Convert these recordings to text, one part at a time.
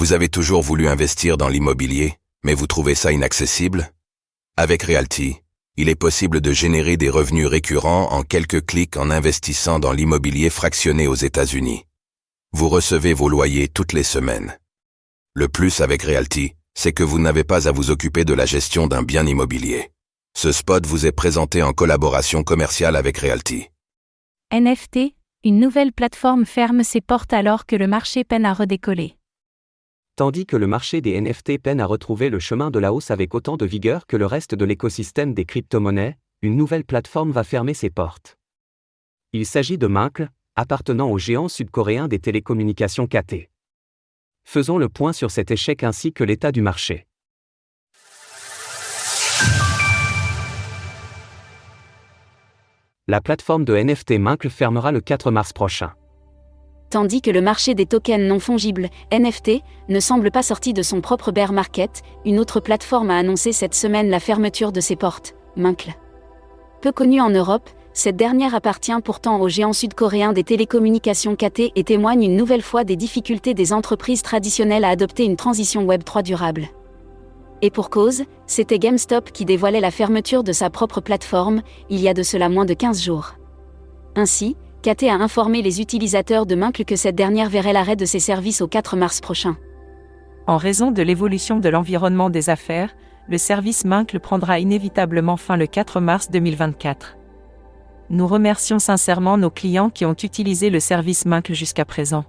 Vous avez toujours voulu investir dans l'immobilier, mais vous trouvez ça inaccessible? Avec Realty, il est possible de générer des revenus récurrents en quelques clics en investissant dans l'immobilier fractionné aux États-Unis. Vous recevez vos loyers toutes les semaines. Le plus avec Realty, c'est que vous n'avez pas à vous occuper de la gestion d'un bien immobilier. Ce spot vous est présenté en collaboration commerciale avec Realty. NFT, une nouvelle plateforme ferme ses portes alors que le marché peine à redécoller. Tandis que le marché des NFT peine à retrouver le chemin de la hausse avec autant de vigueur que le reste de l'écosystème des crypto-monnaies, une nouvelle plateforme va fermer ses portes. Il s'agit de Mincle, appartenant au géant sud-coréen des télécommunications KT. Faisons le point sur cet échec ainsi que l'état du marché. La plateforme de NFT Mincle fermera le 4 mars prochain. Tandis que le marché des tokens non fongibles, NFT, ne semble pas sorti de son propre bear market, une autre plateforme a annoncé cette semaine la fermeture de ses portes, Mincle. Peu connue en Europe, cette dernière appartient pourtant au géant sud-coréen des télécommunications KT et témoigne une nouvelle fois des difficultés des entreprises traditionnelles à adopter une transition Web3 durable. Et pour cause, c'était GameStop qui dévoilait la fermeture de sa propre plateforme, il y a de cela moins de 15 jours. Ainsi, KT a informé les utilisateurs de Mincle que cette dernière verrait l'arrêt de ses services au 4 mars prochain. En raison de l'évolution de l'environnement des affaires, le service Mincle prendra inévitablement fin le 4 mars 2024. Nous remercions sincèrement nos clients qui ont utilisé le service Mincle jusqu'à présent.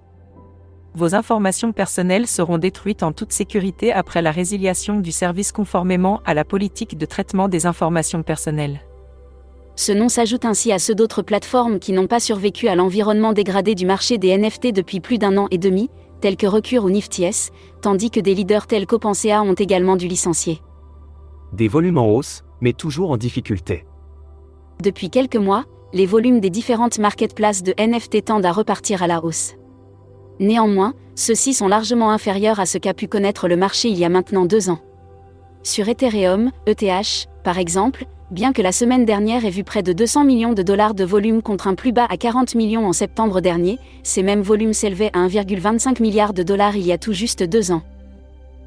Vos informations personnelles seront détruites en toute sécurité après la résiliation du service conformément à la politique de traitement des informations personnelles. Ce nom s'ajoute ainsi à ceux d'autres plateformes qui n'ont pas survécu à l'environnement dégradé du marché des NFT depuis plus d'un an et demi, tels que Recure ou Nifty-S, tandis que des leaders tels qu'OpenSea ont également dû licencier. Des volumes en hausse, mais toujours en difficulté. Depuis quelques mois, les volumes des différentes marketplaces de NFT tendent à repartir à la hausse. Néanmoins, ceux-ci sont largement inférieurs à ce qu'a pu connaître le marché il y a maintenant 2 ans. Sur Ethereum, ETH, par exemple, bien que la semaine dernière ait vu près de 200 millions de dollars de volume contre un plus bas à 40 millions en septembre dernier, ces mêmes volumes s'élevaient à 1,25 milliard de dollars il y a tout juste 2 ans.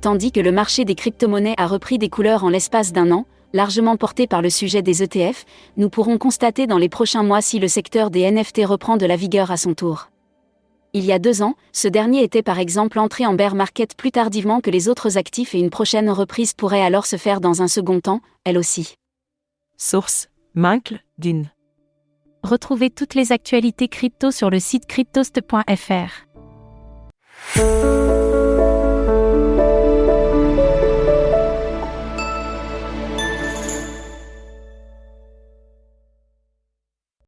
Tandis que le marché des crypto-monnaies a repris des couleurs en l'espace d'un an, largement porté par le sujet des ETF, nous pourrons constater dans les prochains mois si le secteur des NFT reprend de la vigueur à son tour. Il y a 2 ans, ce dernier était par exemple entré en bear market plus tardivement que les autres actifs et une prochaine reprise pourrait alors se faire dans un second temps, elle aussi. Source: Mincle, Dune. Retrouvez toutes les actualités crypto sur le site cryptost.fr.